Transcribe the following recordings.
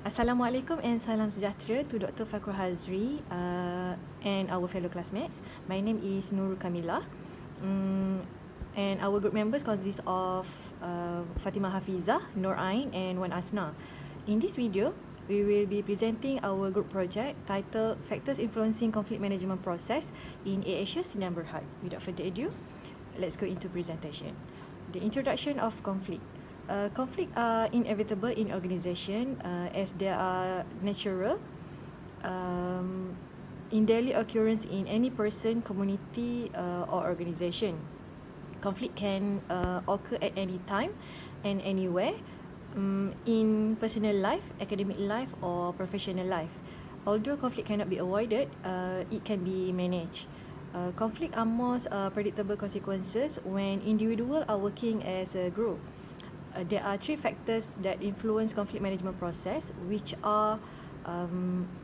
Assalamualaikum and salam sejahtera to Dr. Fakrul Hazri and our fellow classmates. My name is Nurul Kamila, and our group members consist of Fatimah Hafizah, Nur Ain and Wan Asna. In this video, we will be presenting our group project titled Factors Influencing Conflict Management Process in Asia Sdn Berhad. Without further ado, let's go into presentation. The introduction of conflict. Conflict are inevitable in organisation as they are natural in daily occurrence in any person, community or organisation. Conflict can occur at any time and anywhere in personal life, academic life or professional life. Although conflict cannot be avoided, it can be managed. Conflict are most predictable consequences when individuals are working as a group. There are three factors that influence conflict management process, which are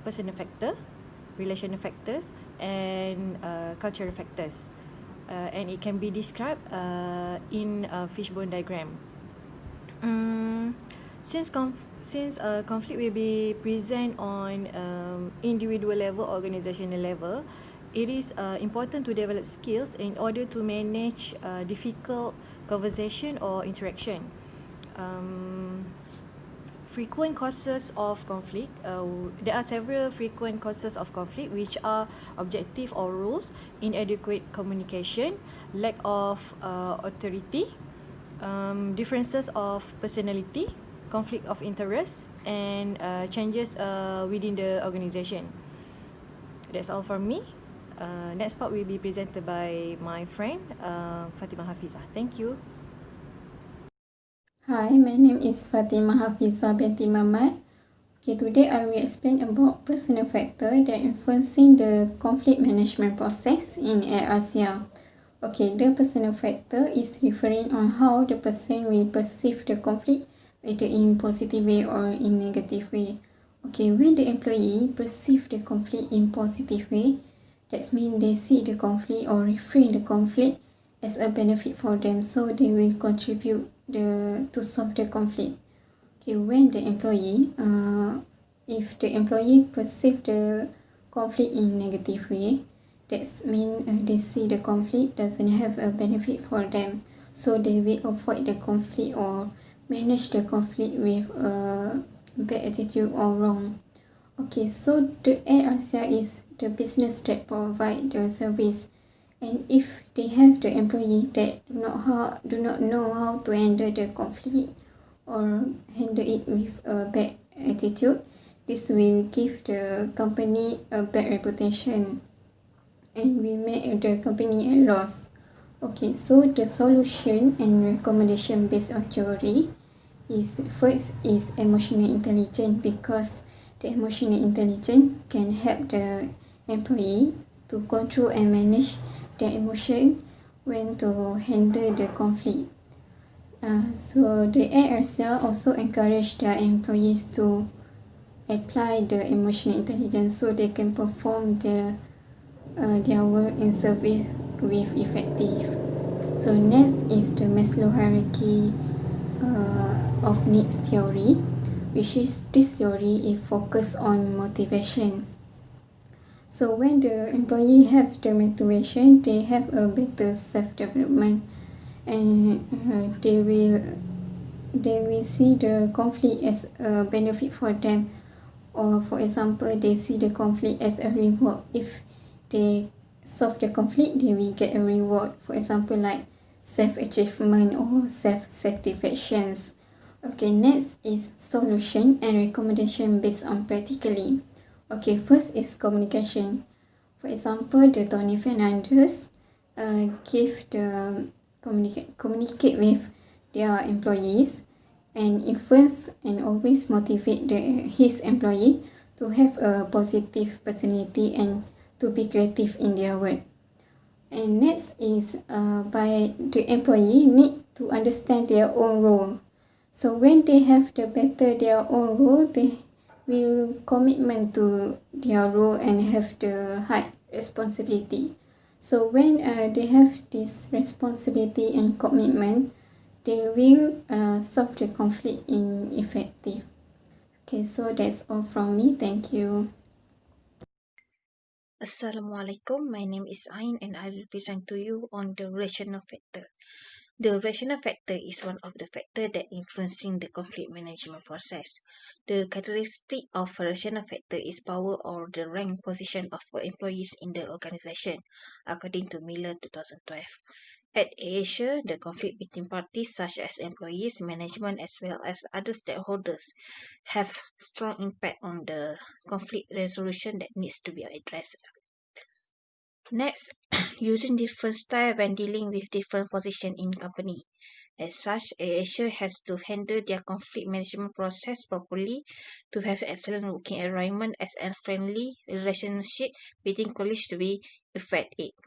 personal factor, relational factors, and cultural factors. And it can be described in a fishbone diagram. Since conflict will be present on individual level, organizational level, it is important to develop skills in order to manage difficult conversation or interaction. Frequent causes of conflict. There are several frequent causes of conflict, which are objective or rules, inadequate communication, lack of authority, differences of personality, conflict of interest, and changes within the organisation. That's all from me. Next part will be presented by my friend Fatimah Hafizah. Thank you. Hi, my name is Fatimah Hafizah binti Mamat. Okay, today I will explain about personal factor that influencing the conflict management process in Air Asia. Okay, the personal factor is referring on how the person will perceive the conflict, whether in positive way or in negative way. Okay, when the employee perceive the conflict in positive way, that means they see the conflict or reframe the conflict as a benefit for them, so they will contribute to solve the conflict. Okay, when the employee, if the employee perceive the conflict in negative way, that means they see the conflict doesn't have a benefit for them, so they will avoid the conflict or manage the conflict with a bad attitude or wrong. Okay, so the Air Asia is the business that provide the service, and if they have the employee that do not know how to handle the conflict or handle it with a bad attitude, this will give the company a bad reputation and will make the company a loss. Okay, so the solution and recommendation based on theory is first is emotional intelligence, because the emotional intelligence can help the employee to control and manage their emotion when to handle the conflict. So the AirAsia also encourage their employees to apply the emotional intelligence so they can perform their work in service with effective. So next is the Maslow hierarchy of needs theory, which is this theory is focused on motivation. So when the employee have the motivation, they have a better self-development, and they will see the conflict as a benefit for them. Or for example, they see the conflict as a reward. If they solve the conflict, they will get a reward. For example, like self-achievement or self-satisfactions. Okay, next is solution and recommendation based on practically. Okay, first is communication. For example, the Tony Fernandez communicate with their employees and influence and always motivate his employee to have a positive personality and to be creative in their work. And next is by the employee need to understand their own role. So when they have their own role, they will commitment to their role and have the high responsibility. So when they have this responsibility and commitment, they will solve the conflict in effective. Okay, so that's all from me. Thank you. Assalamualaikum. My name is Ain and I will present to you on the rational factor. The rational factor is one of the factors that influencing the conflict management process. The characteristic of a rational factor is power or the rank position of employees in the organization, according to Miller 2012. At Asia, the conflict between parties such as employees, management, as well as other stakeholders have strong impact on the conflict resolution that needs to be addressed. Next, using different style when dealing with different position in company. As such, Asia has to handle their conflict management process properly to have excellent working environment as a friendly relationship between colleagues to be effective.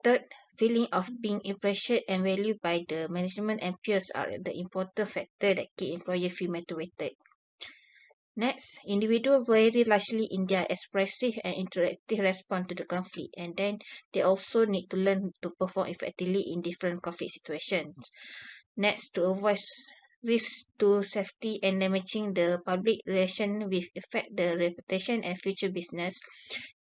Third, feeling of being appreciated and valued by the management and peers are the important factor that keep employee feel motivated. Next, individuals vary largely in their expressive and interactive response to the conflict, and then they also need to learn to perform effectively in different conflict situations. Next, to avoid risk to safety and damaging the public relation with affect the reputation and future business,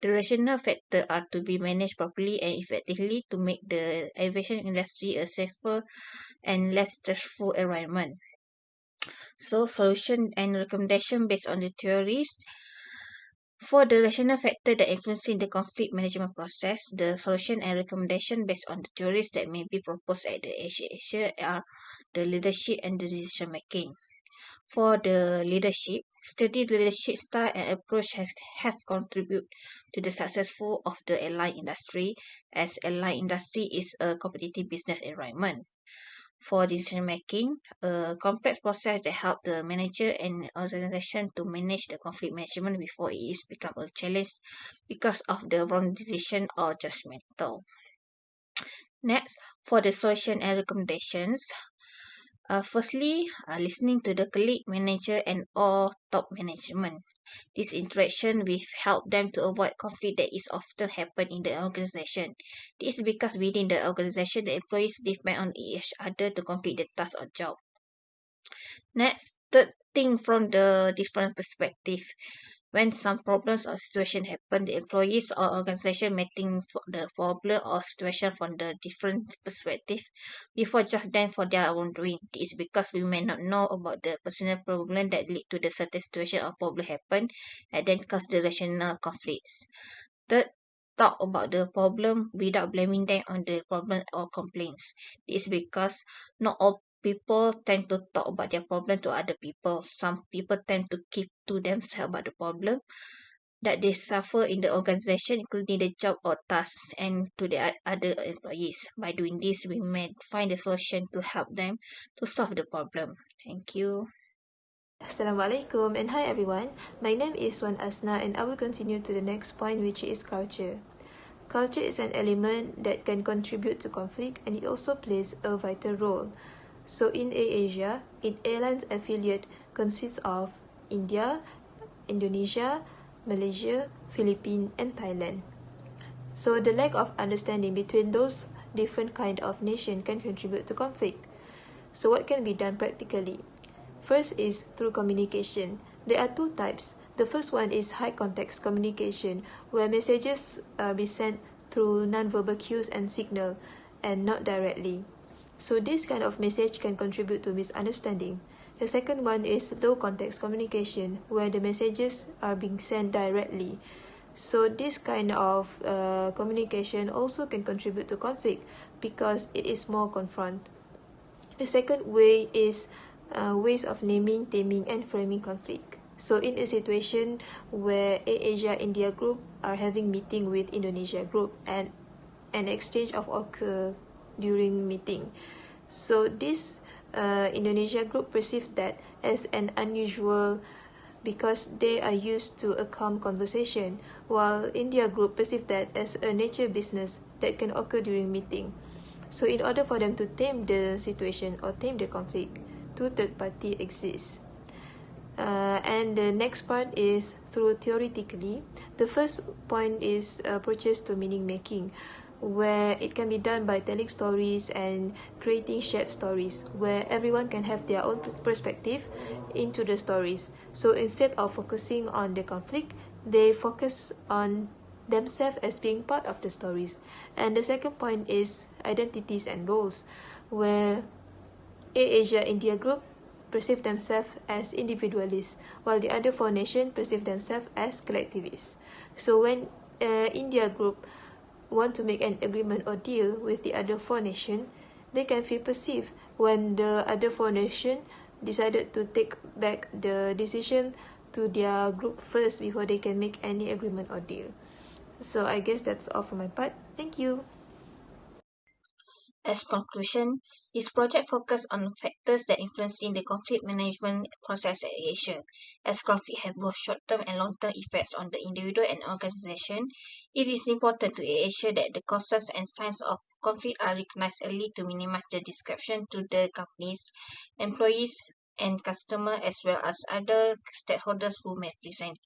the rational factors are to be managed properly and effectively to make the aviation industry a safer and less stressful environment. So, solution and recommendation based on the theories. For the rational factor that influencing the conflict management process, the solution and recommendation based on the theories that may be proposed at the Asia are the leadership and the decision making. For the leadership, steady leadership style and approach have contributed to the successful of the airline industry, as airline industry is a competitive business environment. For decision making, a complex process that help the manager and organization to manage the conflict management before it is become a challenge because of the wrong decision or judgmental. Next, for the solution and recommendations, firstly, listening to the colleague, manager, and all top management. This interaction will help them to avoid conflict that is often happen in the organization. This is because within the organization, the employees depend on each other to complete the task or job. Next, third thing from the different perspective. When some problems or situation happen, the employees or organization may think the problem or situation from the different perspective before judge them for their own doing. This is because we may not know about the personal problem that lead to the certain situation or problem happen and then cause the rational conflicts. Third, talk about the problem without blaming them on the problem or complaints. This is because not all people tend to talk about their problem to other people. Some people tend to keep to themselves about the problem that they suffer in the organization, including the job or tasks, and to the other employees. By doing this, we may find a solution to help them to solve the problem. Thank you. Assalamualaikum and hi everyone. My name is Wan Asna and I will continue to the next point, which is culture. Culture is an element that can contribute to conflict and it also plays a vital role. So in AirAsia, its airlines affiliate consists of India, Indonesia, Malaysia, Philippines and Thailand. So the lack of understanding between those different kind of nation can contribute to conflict. So what can be done practically? First is through communication. There are two types. The first one is high context communication, where messages be sent through non-verbal cues and signal and not directly. So this kind of message can contribute to misunderstanding. The second one is low context communication, where the messages are being sent directly. So this kind of communication also can contribute to conflict because it is more confront. The second way is ways of naming, taming, and framing conflict. So in a situation where Asia India group are having meeting with Indonesia group and an exchange of occur during meeting. So this Indonesia group perceive that as an unusual because they are used to a calm conversation, while India group perceive that as a nature business that can occur during meeting. So in order for them to tame the situation or tame the conflict, two third party exists. And the next part is through theoretically. The first point is approaches to meaning making, where it can be done by telling stories and creating shared stories where everyone can have their own perspective into the stories. So instead of focusing on the conflict, they focus on themselves as being part of the stories. And the second point is identities and roles, where Asia India group perceive themselves as individualists, while the other four nations perceive themselves as collectivists. So when India group want to make an agreement or deal with the other four nations, they can feel perceived when the other four nations decided to take back the decision to their group first before they can make any agreement or deal. So I guess that's all for my part. Thank you. As conclusion, this project focuses on factors that influence the conflict management process at Asia. As conflict have both short-term and long-term effects on the individual and organization, it is important to ensure that the causes and signs of conflict are recognized early to minimize the disruption to the companies, employees, and customers, as well as other stakeholders who may present.